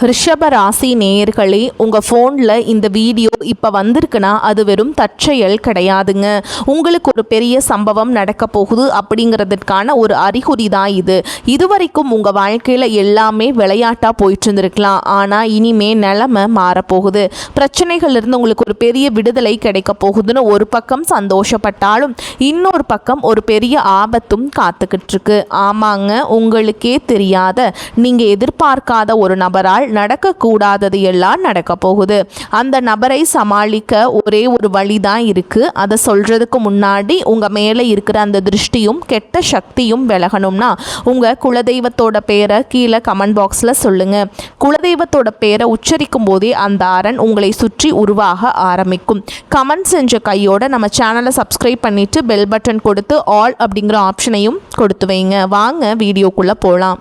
ரிஷப ராசி நேயர்களே, உங்கள் ஃபோனில் இந்த வீடியோ இப்போ வந்திருக்குன்னா அது வெறும் தற்செயல் கிடையாதுங்க. உங்களுக்கு ஒரு பெரிய சம்பவம் நடக்க போகுது அப்படிங்கிறதுக்கான ஒரு அறிகுறி தான் இது. இதுவரைக்கும் உங்கள் வாழ்க்கையில் எல்லாமே விளையாட்டாக போயிட்டு இருந்திருக்கலாம். ஆனால் இனிமே நிலைமை மாறப்போகுது. பிரச்சனைகள்லேருந்து உங்களுக்கு ஒரு பெரிய விடுதலை கிடைக்க போகுதுன்னு ஒரு பக்கம் சந்தோஷப்பட்டாலும் இன்னொரு பக்கம் ஒரு பெரிய ஆபத்தும் காத்துக்கிட்டு இருக்கு. ஆமாங்க, உங்களுக்கே தெரியாத நீங்கள் எதிர்பார்க்காத ஒரு நபரால் நடக்கக்கூடாதது எல்லாம் நடக்க போகுது. அந்த நபரை சமாளிக்க ஒரே ஒரு வழி தான் இருக்கு. அதை சொல்றதுக்கு முன்னாடி உங்க மேலே இருக்கிற அந்த திருஷ்டியும் கெட்ட சக்தியும் விலகணும்னா உங்க குலதெய்வத்தோட பேரை கீழே கமெண்ட் பாக்ஸ்ல சொல்லுங்க. குலதெய்வத்தோட பேரை உச்சரிக்கும் போதே அந்த அரண் உங்களை சுற்றி உருவாக ஆரம்பிக்கும். கமெண்ட் செஞ்ச கையோட நம்ம சேனலை சப்ஸ்கிரைப் பண்ணிட்டு பெல் பட்டன் கொடுத்து ஆல் அப்படிங்கிற ஆப்ஷனையும் கொடுத்து வைங்க. வாங்க வீடியோக்குள்ள போகலாம்.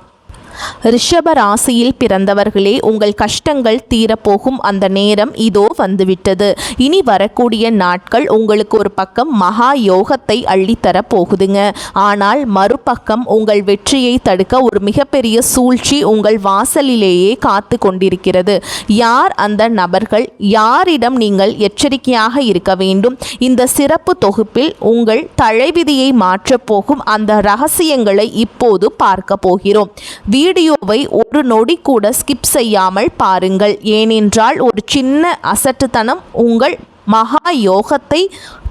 ரிஷப ராசியில் பிறந்தவர்களே, உங்கள் கஷ்டங்கள் தீரப்போகும் அந்த நேரம் இதோ வந்துவிட்டது. இனி வரக்கூடிய நாட்கள் உங்களுக்கு ஒரு பக்கம் மகா யோகத்தை அள்ளித்தர போகுதுங்க. ஆனால் மறுபக்கம் உங்கள் வெற்றியை தடுக்க ஒரு மிகப்பெரிய சூழ்ச்சி உங்கள் வாசலிலேயே காத்து கொண்டிருக்கிறது. யார் அந்த நபர்கள்? யாரிடம் நீங்கள் எச்சரிக்கையாக இருக்க வேண்டும்? இந்த சிறப்பு தொகுப்பில் உங்கள் தலைவிதியை மாற்றப் போகும் அந்த ரகசியங்களை இப்போது பார்க்க போகிறோம். வீடியோவை ஒரு நொடி கூட ஸ்கிப் செய்யாமல் பாருங்கள். ஏனென்றால் ஒரு சின்ன அசட்டுத்தனம் உங்கள் மகா யோகத்தை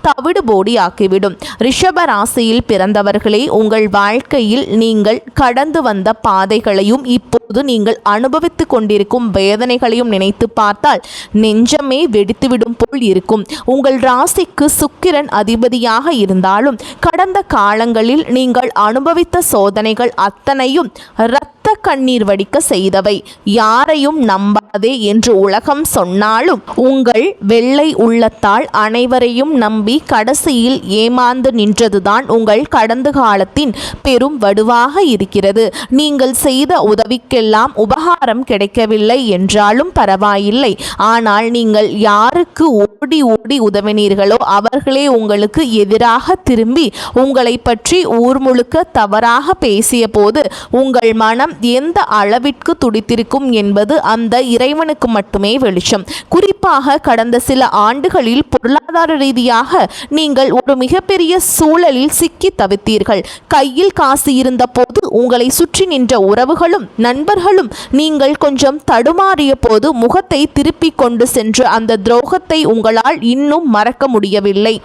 தவிடுபோடி ஆக்கிவிடும். ரிஷப ராசியில் பிறந்தவர்களே, உங்கள் வாழ்க்கையில் நீங்கள் கடந்து வந்த பாதைகளையும் இப்போது நீங்கள் அனுபவித்து கொண்டிருக்கும் வேதனைகளையும் நினைத்து பார்த்தால் நெஞ்சமே வெடித்துவிடும் போல் இருக்கும். உங்கள் ராசிக்கு சுக்கிரன் அதிபதியாக இருந்தாலும் கடந்த காலங்களில் நீங்கள் அனுபவித்த சோதனைகள் அத்தனையும் இரத்த கண்ணீர் வடிக்க செய்தவை. யாரையும் நம்பாதே என்று உலகம் சொன்னாலும் உங்கள் வெள்ளை உள்ளத்தால் அனைவரையும் நம்பி கடைசியில் ஏமாந்து நின்றதுதான் உங்கள் கடந்த காலத்தின் பெரும் வடுவாக இருக்கிறது. நீங்கள் செய்த உதவிக்கெல்லாம் உபகாரம் கிடைக்கவில்லை என்றாலும் பரவாயில்லை. ஆனால் நீங்கள் யாருக்கு ஓடி ஓடி உதவினீர்களோ அவர்களே உங்களுக்கு எதிராக திரும்பி உங்களை பற்றி ஊர் முழுக்க தவறாக பேசிய போது உங்கள் மனம் எந்த அளவிற்கு துடித்திருக்கும் என்பது அந்த இறைவனுக்கு மட்டுமே வெளிச்சம். குறிப்பாக கடந்த சில ஆண்டுகளில் பொருளாதார ரீதியாக நீங்கள் ஒரு மிகப்பெரிய சூழலில் சிக்கி தவித்தீர்கள். கையில் காசு இருந்த போது உங்களை சுற்றி நின்ற உறவுகளும் நண்பர்களும் நீங்கள் கொஞ்சம் தடுமாறிய போது முகத்தை திருப்பிக் கொண்டு சென்ற அந்த துரோகத்தை உங்களால் இன்னும் மறக்க முடியவில்லை.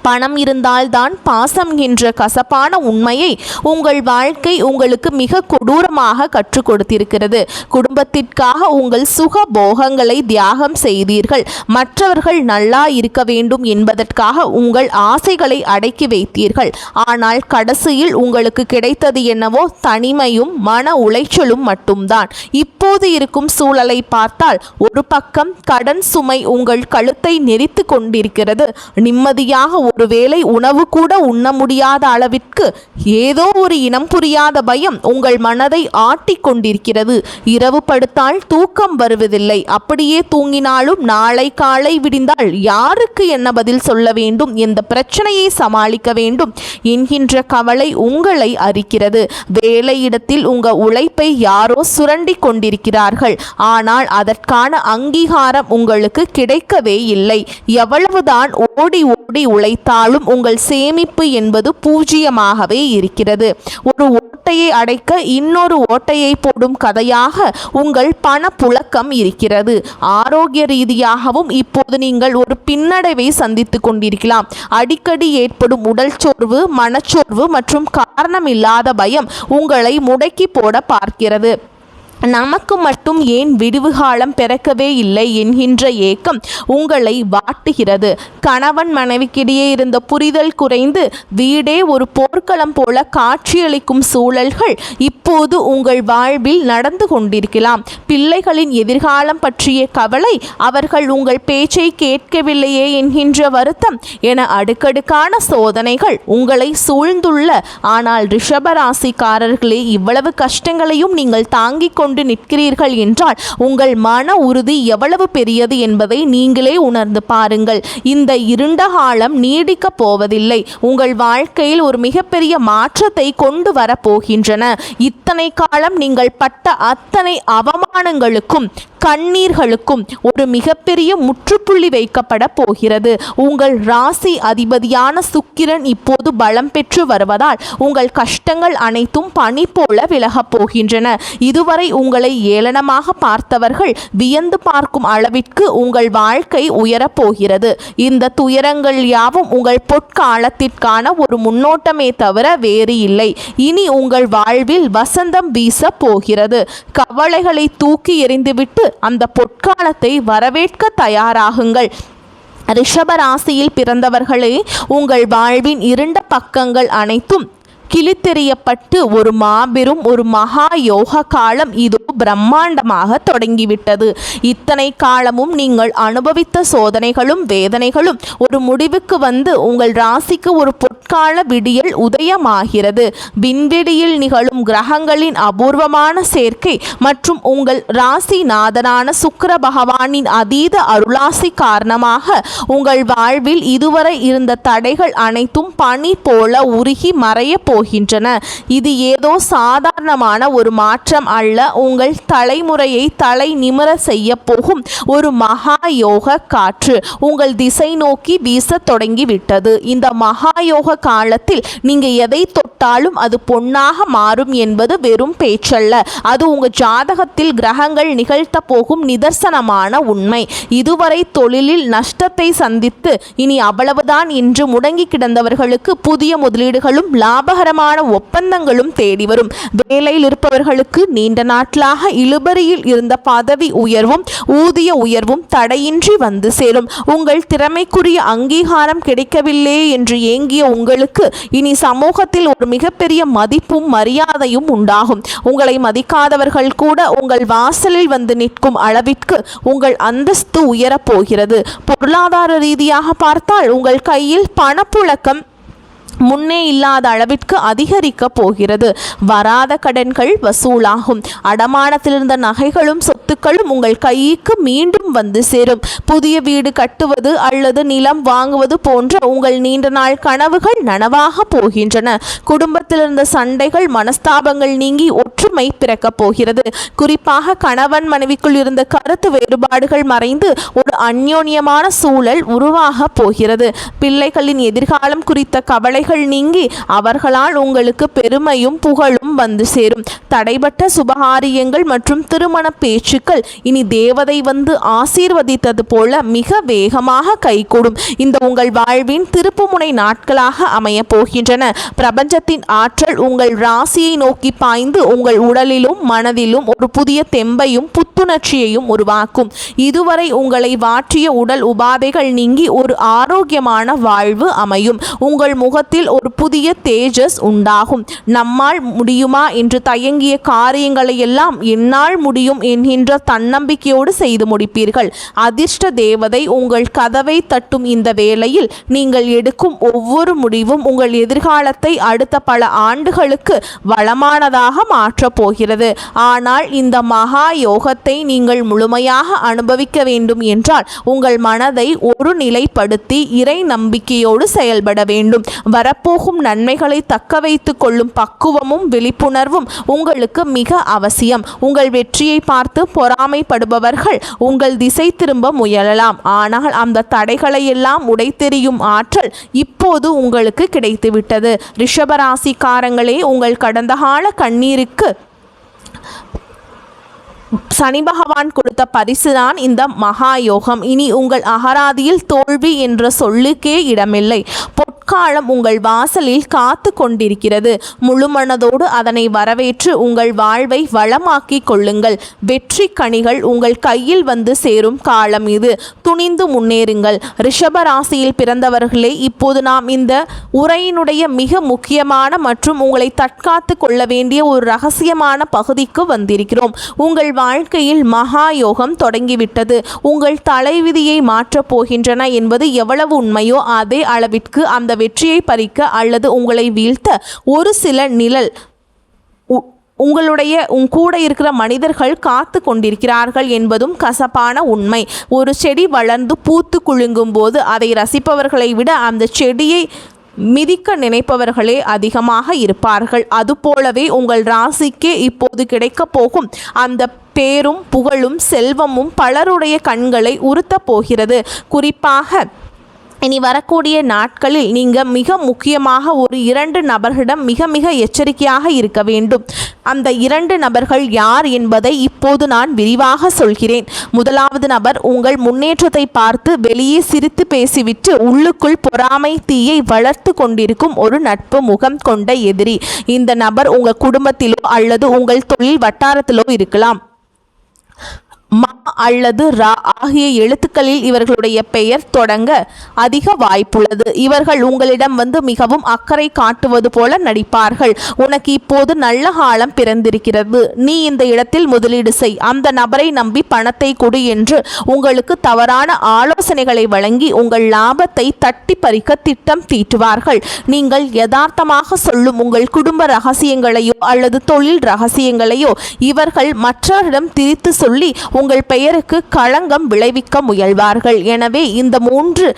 பணம் இருந்தால்தான் பாசம் என்ற கசப்பான உண்மையை உங்கள் வாழ்க்கை உங்களுக்கு மிக கொடூரமாக கற்றுக் கொடுத்திருக்கிறது. குடும்பத்திற்காக உங்கள் சுக போகங்களை தியாகம் செய்தீர்கள். மற்றவர்கள் நல்லா இருக்க வேண்டும் என்பதற்காக உங்கள் ஆசைகளை அடக்கி வைத்தீர்கள். ஆனால் கடைசியில் உங்களுக்கு கிடைத்தது என்னவோ தனிமையும் மன உளைச்சலும் மட்டும்தான். இப்போது இருக்கும் சூழலை பார்த்தால் ஒரு பக்கம் கடன் சுமை உங்கள் கழுத்தை நெரித்து கொண்டிருக்கிறது. நிம்மதியாக ஒருவேளை உணவு கூட உண்ண முடியாத அளவிற்கு ஏதோ ஒரு இனம் புரியாத பயம் உங்கள் மனதை ஆட்டி கொண்டிருக்கிறது. இரவு படுத்தால் தூக்கம் வருவதில்லை. அப்படியே தூங்கினாலும் நாளை காலை விடிந்தால் யாருக்கு என்ன பதில் சொல்ல வேண்டும், எந்த பிரச்சனையை சமாளிக்க வேண்டும் என்கின்ற கவலை உங்களை அரிக்கிறது. வேலையிடத்தில் உங்கள் உழைப்பை யாரோ சுரண்டி கொண்டிருக்கிறார்கள். ஆனால் அதற்கான அங்கீகாரம் உங்களுக்கு கிடைக்கவே இல்லை. எவ்வளவுதான் ஓடி ஓடி உழைத்தாலும் உங்கள் சேமிப்பு என்பது பூஜ்ஜியமாகவே இருக்கிறது. ஒரு ஓட்டையை அடைக்க இன்னொரு ஓட்டையை போடும் கதையாக உங்கள் பண புழக்கம் இருக்கிறது. ஆரோக்கிய ரீதியாகவும் இப்போது நீங்கள் ஒரு பின்னடைவை சந்தித்து கொண்டிருக்கலாம். அடிக்கடி ஏற்படும் உடல் சோர்வு, மனச்சோர்வு மற்றும் காரணமில்லாத பயம் உங்களை முடக்கி போட பார்க்கிறது. நமக்கு மட்டும் ஏன் விடுவு காலம் பிறக்கவே இல்லை என்கின்ற ஏக்கம் உங்களை வாட்டுகிறது. கணவன் மனைவிக்கிடையே இருந்த புரிதல் குறைந்து வீடே ஒரு போர்க்களம் போல காட்சியளிக்கும் சூழல்கள் இப்போது உங்கள் வாழ்வில் நடந்து கொண்டிருக்கலாம். பிள்ளைகளின் எதிர்காலம் பற்றிய கவலை, அவர்கள் உங்கள் பேச்சை கேட்கவில்லையே என்கின்ற வருத்தம் என அடுக்கடுக்கான சோதனைகள் உங்களை சூழ்ந்துள்ள. ஆனால் ரிஷபராசிக்காரர்களே, இவ்வளவு கஷ்டங்களையும் நீங்கள் தாங்கிக் கொண்டு நிற்கிறீர்கள் இருக்கிறீர்கள் என்றால் உங்கள் மன உறுதி எவ்வளவு பெரியது என்பதை நீங்களே உணர்ந்து பாருங்கள். இந்த இருண்ட காலம் நீடிக்கப் போவதில்லை. உங்கள் வாழ்க்கையில் ஒரு மிகப்பெரிய மாற்றத்தை கொண்டு வரப்போகின்றன. இத்தனை காலம் நீங்கள் பட்ட அத்தனை அவமானங்களுக்கும் கண்ணீர்களுக்கும் ஒரு மிகப்பெரிய முற்றுப்புள்ளி வைக்கப்பட போகிறது. உங்கள் ராசி அதிபதியான சுக்கிரன் இப்போது பலம் பெற்று வருவதால் உங்கள் கஷ்டங்கள் அனைத்தும் பனி போல விலகப் போகின்றன. இதுவரை உங்களை ஏளனமாக பார்த்தவர்கள் வியந்து பார்க்கும் அளவிற்கு உங்கள் வாழ்க்கை உயரப்போகிறது. இந்த துயரங்கள் யாவும் உங்கள் பொற்காலத்திற்கான ஒரு முன்னோட்டமே தவிர வேறு இல்லை. இனி உங்கள் வாழ்வில் வசந்தம் வீச போகிறது. கவலைகளை தூக்கி எறிந்துவிட்டு அந்த பொற்காலத்தை வரவேற்க தயாராகுங்கள். ரிஷப ராசியில் பிறந்தவர்களே, உங்கள் வாழ்வின் இருண்ட பக்கங்கள் அனைத்தும் கிழித்தெறியப்பட்டு ஒரு மாபெரும் ஒரு மகா யோக காலம் இதோ பிரம்மாண்டமாக தொடங்கிவிட்டது. இத்தனை காலமும் நீங்கள் அனுபவித்த சோதனைகளும் வேதனைகளும் ஒரு முடிவுக்கு வந்து உங்கள் ராசிக்கு ஒரு பொற்கால விடியல் உதயமாகிறது. விண்வெளியில் நிகழும் கிரகங்களின் அபூர்வமான சேர்க்கை மற்றும் உங்கள் ராசிநாதனான சுக்கிர பகவானின் அதீத அருளாசி காரணமாக உங்கள் வாழ்வில் இதுவரை இருந்த தடைகள் அனைத்தும் பனி போல உருகி மறைய போகின்றன. இது ஏதோ சாதாரணமான ஒரு மாற்றம் அல்ல. உங்கள் தலைமுறையை தலை நிமிர செய்ய போகும் ஒரு மகா யோக காற்று உங்கள் திசை நோக்கி வீச தொடங்கிவிட்டது. இந்த மகா யோக காலத்தில் நீங்க எதை தொட்டாலும் அது பொன்னாக மாறும் என்பது வெறும் பேச்சல்ல. அது உங்க ஜாதகத்தில் கிரகங்கள் நிகழ்த்த போகும் நிதர்சனமான உண்மை. இதுவரை தொழிலில் நஷ்டத்தை சந்தித்து இனி அவ்வளவுதான் என்று முடங்கி கிடந்தவர்களுக்கு புதிய முதலீடுகளும் லாபகரமான ஒப்பந்தங்களும் தேடி வரும். வேலையில் இருப்பவர்களுக்கு நீண்ட நாட்களாக இழுபறியில் இருந்த பதவி உயர்வும் ஊதிய உயர்வும் தடையின்றி வந்து சேரும். உங்கள் திறமைக்குரிய அங்கீகாரம் கிடைக்கவில்லை என்று ஏங்கிய உங்களுக்கு இனி சமூகத்தில் ஒரு மிகப்பெரிய மதிப்பும் மரியாதையும் உண்டாகும். உங்களை மதிக்காதவர்கள் கூட உங்கள் வாசலில் வந்து நிற்கும் அளவிற்கு உங்கள் அந்தஸ்து உயரப்போகிறது. பொருளாதார ரீதியாக பார்த்தால் உங்கள் கையில் பணப்புழக்கம் முன்னே இல்லாத அளவிற்கு அதிகரிக்க போகிறது. வராத கடன்கள் வசூலாகும். அடமானத்தில் இருந்த நகைகளும் சொத்துக்களும் உங்கள் கைக்கு மீண்டும் வந்து சேரும். புதிய வீடு கட்டுவது அல்லது நிலம் வாங்குவது போன்ற உங்கள் நீண்ட நாள் கனவுகள் நனவாக போகின்றன. குடும்பத்தில் இருந்த சண்டைகள் மனஸ்தாபங்கள் நீங்கி ஒற்றுமை பிறக்கப் போகிறது. குறிப்பாக கணவன் மனைவிக்குள் இருந்த கருத்து வேறுபாடுகள் மறைந்து ஒரு அந்யோன்யமான சூழல் உருவாக போகிறது. பிள்ளைகளின் எதிர்காலம் குறித்த கவலை நீங்கி அவர்களால் உங்களுக்கு பெருமையும் புகழும் வந்து சேரும். தடைபட்ட சுபகாரியங்கள் மற்றும் திருமண பேச்சுக்கள் இனி தேவதை வந்து ஆசீர்வதித்தது போல மிக வேகமாக கைகூடும். இந்த உங்கள் வாழ்வின் திருப்புமுனை நாட்களாக அமைய போகின்றன. பிரபஞ்சத்தின் ஆற்றல் உங்கள் ராசியை நோக்கி பாய்ந்து உங்கள் உடலிலும் மனதிலும் ஒரு புதிய தெம்பையும் புத்துணர்ச்சியையும் உருவாக்கும். இதுவரை உங்களை வாற்றிய உடல் உபாதைகள் நீங்கி ஒரு ஆரோக்கியமான வாழ்வு அமையும். உங்கள் முகத்தில் ஒரு புதிய தேஜஸ் உண்டாகும். நம்மால் முடியுமா என்று தயங்கிய காரியங்களை எல்லாம் என்னால் முடியும் என்கின்ற தன்னம்பிக்கையோடு செய்து முடிப்பீர்கள். அதிர்ஷ்ட தேவதை உங்கள் கதவை தட்டும் இந்த வேளையில் நீங்கள் எடுக்கும் ஒவ்வொரு முடிவும் உங்கள் எதிர்காலத்தை அடுத்த பல ஆண்டுகளுக்கு வளமானதாக மாற்றப் போகிறது. ஆனால் இந்த மகா யோகத்தை நீங்கள் முழுமையாக அனுபவிக்க வேண்டும் என்றால் உங்கள் மனதை ஒரு நிலைப்படுத்தி இறை நம்பிக்கையோடு செயல்பட வேண்டும். வரப்போகும் நன்மைகளை தக்க வைத்துக் கொள்ளும் பக்குவமும் விழிப்புணர்வும் உங்களுக்கு மிக அவசியம். உங்கள் வெற்றியை பார்த்து பொறாமைப்படுபவர்கள் உங்கள் திசை திரும்ப முயலலாம். ஆனால் அந்த தடைகளை எல்லாம் உடைத்தெறியும் ஆற்றல் இப்போது உங்களுக்கு கிடைத்துவிட்டது. ரிஷபராசிக்காரங்களே, உங்கள் கடந்த கால கண்ணீருக்கு சனி பகவான் கொடுத்த பரிசுதான் இந்த மகா யோகம். இனி உங்கள் அகராதியில் தோல்வி என்ற சொல்லுக்கே இடமில்லை. பொற்காலம் உங்கள் வாசலில் காத்து கொண்டிருக்கிறது. முழு மனதோடு அதனை வரவேற்று உங்கள் வாழ்வை வளமாக்கி கொள்ளுங்கள். வெற்றி கனிகள் உங்கள் கையில் வந்து சேரும் காலம் இது. துணிந்து முன்னேறுங்கள். ரிஷப ராசியில் பிறந்தவர்களே, இப்போது நாம் இந்த உரையினுடைய மிக முக்கியமான மற்றும் உங்களை தற்காத்து கொள்ள வேண்டிய ஒரு ரகசியமான பகுதிக்கு வந்திருக்கிறோம். உங்கள் வாழ்க்கையில் மகா யோகம் தொடங்கிவிட்டது. உங்கள் தலைவிதியை மாற்றப் போகின்றன என்பது எவ்வளவு உண்மையோ அதே அளவிற்கு அந்த வெற்றியை பறிக்க அல்லது உங்களை வீழ்த்த ஒரு சில நிழல் உன் கூட இருக்கிற மனிதர்கள் காத்து கொண்டிருக்கிறார்கள் என்பதும் கசப்பான உண்மை. ஒரு செடி வளர்ந்து பூத்து குலுங்கும் போது அதை ரசிப்பவர்களை விட அந்த செடியை மிதிக்க நினைப்பவர்களே அதிகமாக இருப்பார்கள். அதுபோலவே உங்கள் ராசிக்கே இப்போது கிடைக்கப் போகும் அந்த பேரும் புகழும் செல்வமும் பலருடைய கண்களை உறுத்தப் போகிறது. குறிப்பாக இனி வரக்கூடிய நாட்களில் நீங்கள் மிக முக்கியமாக ஒரு 2 நபர்களிடம் மிக மிக எச்சரிக்கையாக இருக்க வேண்டும். அந்த 2 நபர்கள் யார் என்பதை இப்போது நான் விரிவாக சொல்கிறேன். முதலாவது நபர் உங்கள் முன்னேற்றத்தை பார்த்து வெளியே சிரித்து பேசிவிட்டு உள்ளுக்குள் பொறாமை தீயை வளர்த்து கொண்டிருக்கும் ஒரு நட்பு முகம் கொண்ட எதிரி. இந்த நபர் உங்கள் குடும்பத்திலோ அல்லது உங்கள் தொழில் வட்டாரத்திலோ இருக்கலாம். மா அல்லது ரா ஆகிய எழுத்துக்களில் இவர்களுடைய பெயர் தொடங்க அதிக வாய்ப்புள்ளது. இவர்கள் உங்களிடம் மிகவும் அக்கறை காட்டுவது போல நடிப்பார்கள். உனக்கு இப்போது நல்ல காலம் பிறந்திருக்கிறது, நீ இந்த இடத்தில் முதலீடு செய், அந்த நபரை நம்பி பணத்தை கொடு என்று உங்களுக்கு தவறான ஆலோசனைகளை வழங்கி உங்கள் லாபத்தை தட்டி பறிக்க திட்டம் தீட்டுவார்கள். நீங்கள் யதார்த்தமாக சொல்லும் உங்கள் குடும்ப ரகசியங்களையோ அல்லது தொழில் ரகசியங்களையோ இவர்கள் மற்றவரிடம் திரித்து சொல்லி உங்கள் பெயருக்கு களங்கம் விளைவிக்க முயல்வார்கள். எனவே இந்த 3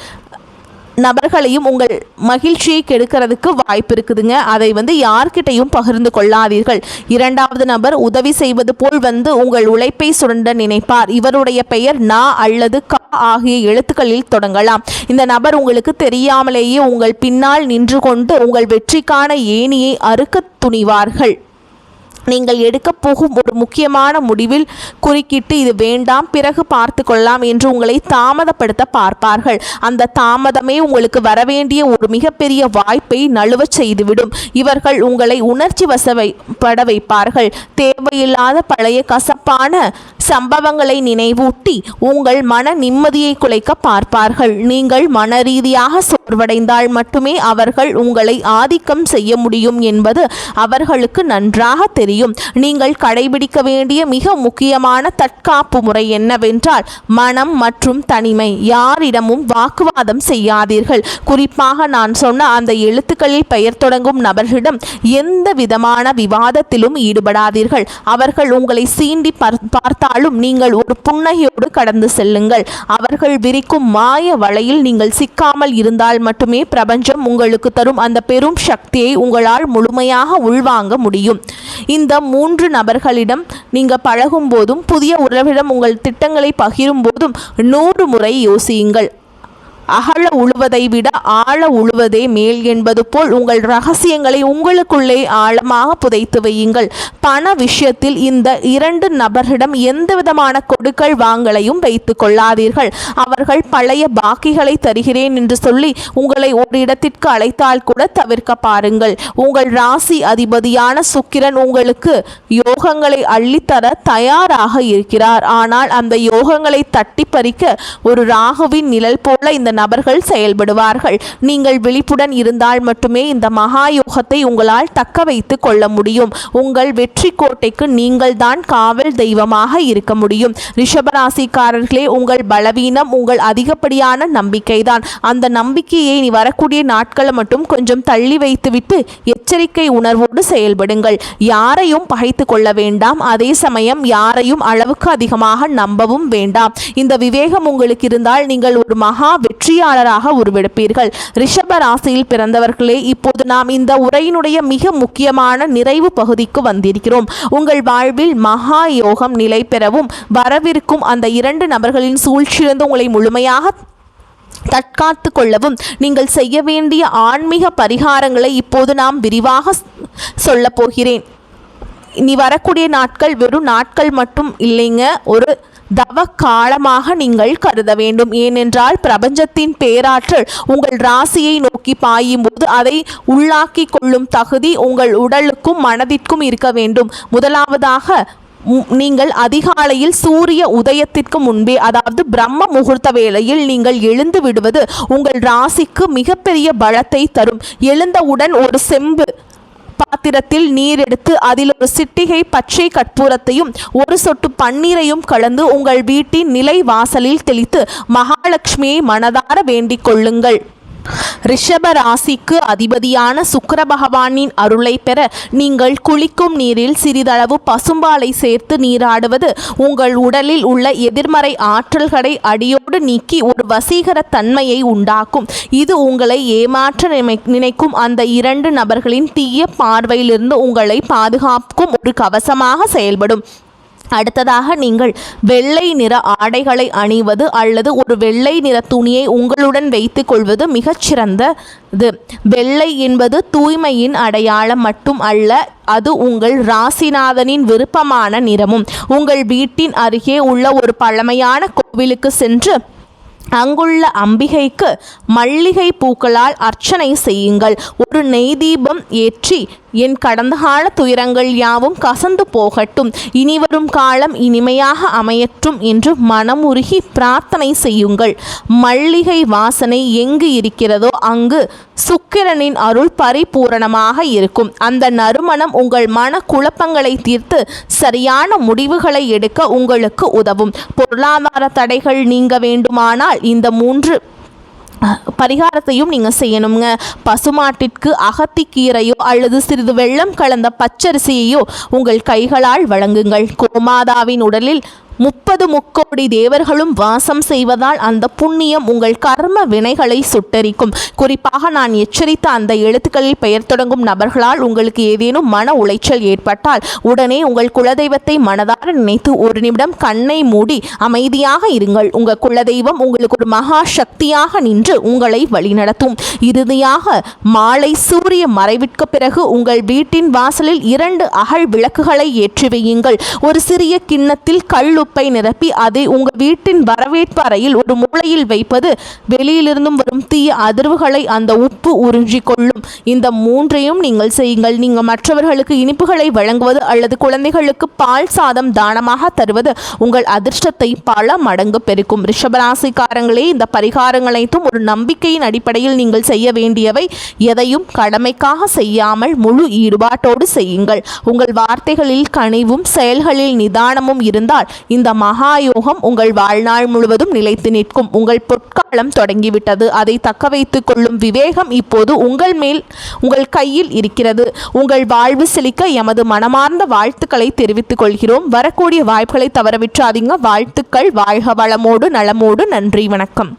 நபர்களையும் உங்கள் மகிழ்ச்சியை கெடுக்கிறதுக்கு வாய்ப்பு இருக்குதுங்க. அதை யார்கிட்டையும் பகிர்ந்து கொள்ளாதீர்கள். 2வது நபர் உதவி செய்வது போல் உங்கள் உழைப்பை சுரண்ட நினைப்பார். இவருடைய பெயர் நா அல்லது கா ஆகிய எழுத்துக்களில் தொடங்கலாம். இந்த நபர் உங்களுக்கு தெரியாமலேயே உங்கள் பின்னால் நின்று கொண்டு உங்கள் வெற்றிக்கான ஏணியை அறுக்க துணிவார்கள். நீங்கள் எடுக்கப் போகும் ஒரு முக்கியமான முடிவில் குறுக்கிட்டு இது வேண்டாம், பிறகு பார்த்து கொள்ளலாம் என்று உங்களை தாமதப்படுத்த பார்ப்பார்கள். அந்த தாமதமே உங்களுக்கு வரவேண்டிய ஒரு மிகப்பெரிய வாய்ப்பை நழுவச் செய்துவிடும். இவர்கள் உங்களை உணர்ச்சி வசப்பட வைப்பார்கள். தேவையில்லாத பழைய கசப்பான சம்பவங்களை நினைவூட்டி உங்கள் மன நிம்மதியை குலைக்க பார்ப்பார்கள். நீங்கள் மன ரீதியாக சோர்வடைந்தால் மட்டுமே அவர்கள் உங்களை ஆதிக்கம் செய்ய முடியும் என்பது அவர்களுக்கு நன்றாக தெரியும். நீங்கள் கடைபிடிக்க வேண்டிய மிக முக்கியமான தற்காப்பு முறை என்னவென்றால் மனம் மற்றும் தனிமை. யாரிடமும் வாக்குவாதம் செய்யாதீர்கள். குறிப்பாக நான் சொன்ன அந்த எழுத்துக்களில் பெயர் தொடங்கும் நபர்களிடம் எந்த விதமான விவாதத்திலும் ஈடுபடாதீர்கள். அவர்கள் உங்களை சீண்டி பார்த்தாலும் நீங்கள் ஒரு புன்னகையோடு கடந்து செல்லுங்கள். அவர்கள் விரிக்கும் மாய வலையில் நீங்கள் சிக்காமல் இருந்தால் மட்டுமே பிரபஞ்சம் உங்களுக்கு தரும் அந்த பெரும் சக்தியை உங்களால் முழுமையாக உள்வாங்க முடியும். இந்த 3 நபர்களிடம் நீங்கள் பழகும் போதும் புதிய உறவிடம் உங்கள் திட்டங்களை பகிரும் போதும் 100 முறை யோசியுங்கள். அகல உழுவதை விட ஆழ உழுவதே மேல் என்பது போல் உங்கள் ரகசியங்களை உங்களுக்குள்ளே ஆழமாக புதைத்து வையுங்கள். பண விஷயத்தில் இந்த 2 நபர்களிடம் எந்தவிதமான கொடுக்கல் வாங்கலையும் வைத்து கொள்ளாதீர்கள். அவர்கள் பழைய பாக்கிகளை தருகிறேன் என்று சொல்லி உங்களை ஒரு இடத்திற்கு அழைத்தால் கூட தவிர்க்க பாருங்கள். உங்கள் ராசி அதிபதியான சுக்கிரன் உங்களுக்கு யோகங்களை அள்ளித்தர தயாராக இருக்கிறார். ஆனால் அந்த யோகங்களை தட்டி பறிக்க ஒரு ராகுவின் நிழல் போல இந்த நபர்கள் செயல்படுவார்கள். நீங்கள் விழிப்புடன் இருந்தால் மட்டுமே இந்த மகா யோகத்தை உங்களால் தக்க வைத்து கொள்ள முடியும். உங்கள் வெற்றி கோட்டைக்கு நீங்கள் தான் காவல் தெய்வமாக இருக்க முடியும். ரிஷபராசிக்காரர்களே, உங்கள் பலவீனம் உங்கள் அதிகப்படியான நம்பிக்கைதான். அந்த நம்பிக்கையை நீ வரக்கூடிய நாட்களை மட்டும் கொஞ்சம் தள்ளி வைத்துவிட்டு எச்சரிக்கை உணர்வோடு செயல்படுங்கள். யாரையும் பகைத்து கொள்ள வேண்டாம். அதே சமயம் யாரையும் அளவுக்கு அதிகமாக நம்பவும் வேண்டாம். இந்த விவேகம் உங்களுக்கு இருந்தால் நீங்கள் ஒரு மகா வெற்றியாளராக உருவெடுப்பீர்கள். ரிஷப ராசியில் பிறந்தவர்களே, இப்போது நாம் இந்த உரையினுடைய மிக முக்கியமான நிறைவு பகுதிக்கு வந்திருக்கிறோம். உங்கள் வாழ்வில் மகா யோகம் நிலை பெறவும் வரவிருக்கும் அந்த 2 நபர்களின் சூழ்ச்சியிலிருந்து உங்களை முழுமையாக தற்காத்து கொள்ளவும் நீங்கள் செய்ய வேண்டிய ஆன்மீக பரிகாரங்களை இப்போது நாம் விரிவாக சொல்ல போகிறேன். இனி வரக்கூடிய நாட்கள் வெறும் நாட்கள் மட்டும் இல்லைங்க, ஒரு தவ காலமாக நீங்கள் கருத வேண்டும். ஏனென்றால் பிரபஞ்சத்தின் பேராற்றல் உங்கள் ராசியை நோக்கி பாயும் போது அதை உள்ளாக்கி கொள்ளும் தகுதி உங்கள் உடலுக்கும் மனதிற்கும் இருக்க வேண்டும். முதலாவதாக நீங்கள் அதிகாலையில் சூரிய உதயத்திற்கு முன்பே, அதாவது பிரம்ம முகூர்த்த வேளையில் நீங்கள் எழுந்து விடுவது உங்கள் ராசிக்கு மிகப்பெரிய பலத்தை தரும். எழுந்தவுடன் ஒரு செம்பு பாத்திரத்தில் நீர் எடுத்து அதில் ஒரு சிட்டிகை பச்சை கற்பூரத்தையும் ஒரு சொட்டு பன்னீரையும் கலந்து உங்கள் வீட்டின் நிலை வாசலில் தெளித்து மகாலட்சுமியை மனதார வேண்டிக் கொள்ளுங்கள். ரிஷப ராசிக்கு அதிபதியான சுக்கிர பகவானின் அருளை பெற நீங்கள் குளிக்கும் நீரில் சிறிதளவு பசும்பாலை சேர்த்து நீராடுவது உங்கள் உடலில் உள்ள எதிர்மறை ஆற்றல்களை அடியோடு நீக்கி ஒரு வசீகர தன்மையை உண்டாக்கும். இது உங்களை ஏமாற்ற நினைக்கும் அந்த 2 நபர்களின் தீய பார்வையிலிருந்து உங்களை பாதுகாக்கும் ஒரு கவசமாக செயல்படும். அடுத்ததாக நீங்கள் வெள்ளை நிற ஆடைகளை அணிவது அல்லது ஒரு வெள்ளை நிற துணியை உங்களுடன் வைத்துக் கொள்வது மிகச்சிறந்தது. வெள்ளை என்பது தூய்மையின் அடையாளம் மட்டும் அல்ல, அது உங்கள் ராசிநாதனின் விருப்பமான நிறமும். உங்கள் வீட்டின் அருகே உள்ள ஒரு பழமையான கோவிலுக்கு சென்று அங்குள்ள அம்பிகைக்கு மல்லிகை பூக்களால் அர்ச்சனை செய்யுங்கள். ஒரு நெய் தீபம் ஏற்றி என் கடந்த கால துயரங்கள் யாவும் கசந்து போகட்டும், இனிவரும் காலம் இனிமையாக அமையற்றும் என்று மனமுருகி பிரார்த்தனை செய்யுங்கள். மல்லிகை வாசனை எங்கு இருக்கிறதோ அங்கு சுக்கிரனின் அருள் பரிபூரணமாக இருக்கும். அந்த நறுமணம் உங்கள் மன குழப்பங்களை தீர்த்து சரியான முடிவுகளை எடுக்க உங்களுக்கு உதவும். பொருளாதார தடைகள் நீங்க வேண்டுமானால் இந்த 3 பரிகாரத்தையும் நீங்கள் செய்யணுங்க. பசுமாட்டிற்கு அகத்திக்கீரையோ அல்லது சிறிது வெள்ளம் கலந்த பச்சரிசியையோ உங்கள் கைகளால் வழங்குங்கள். கோமாதாவின் உடலில் 30 முக்கோடி தேவர்களும் வாசம் செய்வதால் அந்த புண்ணியம் உங்கள் கர்ம வினைகளை சுட்டரிக்கும். குறிப்பாக நான் எச்சரித்த அந்த எழுத்துக்களில் பெயர் தொடங்கும் நபர்களால் உங்களுக்கு ஏதேனும் மன உளைச்சல் ஏற்பட்டால் உடனே உங்கள் குலதெய்வத்தை மனதார நினைத்து ஒரு நிமிடம் கண்ணை மூடி அமைதியாக இருங்கள். உங்கள் குலதெய்வம் உங்களுக்கு ஒரு மகா சக்தியாக நின்று உங்களை வழிநடத்தும். இறுதியாக மாலை சூரிய மறைவிற்கு பிறகு உங்கள் வீட்டின் வாசலில் 2 அகல் விளக்குகளை ஏற்றி வையுங்கள். ஒரு சிறிய கிண்ணத்தில் கல்லுப்பை நிரப்பி அதை உங்கள் வீட்டின் வரவேற்பு அறையில் ஒரு மூலையில் வைப்பது வெளியிலிருந்தும் வரும் தீய அதிர்வுகளை அந்த உப்பு உறிஞ்சிக் கொள்ளும். இந்த 3ஐயும் நீங்கள் செய்யுங்கள். நீங்கள் மற்றவர்களுக்கு இனிப்புகளை வழங்குவது அல்லது குழந்தைகளுக்கு பால் சாதம் தானமாக தருவது உங்கள் அதிர்ஷ்டத்தை பல மடங்கு பெருக்கும். ரிஷபராசிக்காரங்களே, இந்த பரிகாரங்கள் அனைத்தும் ஒரு நம்பிக்கையின் அடிப்படையில் நீங்கள் செய்ய வேண்டியவை. எதையும் கடமைக்காக செய்யாமல் முழு ஈடுபாட்டோடு செய்யுங்கள். உங்கள் வார்த்தைகளில் கனிவும் செயல்களில் நிதானமும் இருந்தால் இந்த மகாயோகம் உங்கள் வாழ்நாள் முழுவதும் நிலைத்து நிற்கும். உங்கள் பொற்காலம் தொடங்கிவிட்டது. அதை தக்க வைத்துக் கொள்ளும் விவேகம் இப்போது உங்கள் கையில் இருக்கிறது. உங்கள் வாழ்வு செழிக்க எமது மனமார்ந்த வாழ்த்துக்களை தெரிவித்துக் கொள்கிறோம். வரக்கூடிய வாய்ப்புகளை தவறவிட்டாதீங்க. வாழ்த்துக்கள். வாழ்க வளமோடு நலமோடு. நன்றி, வணக்கம்.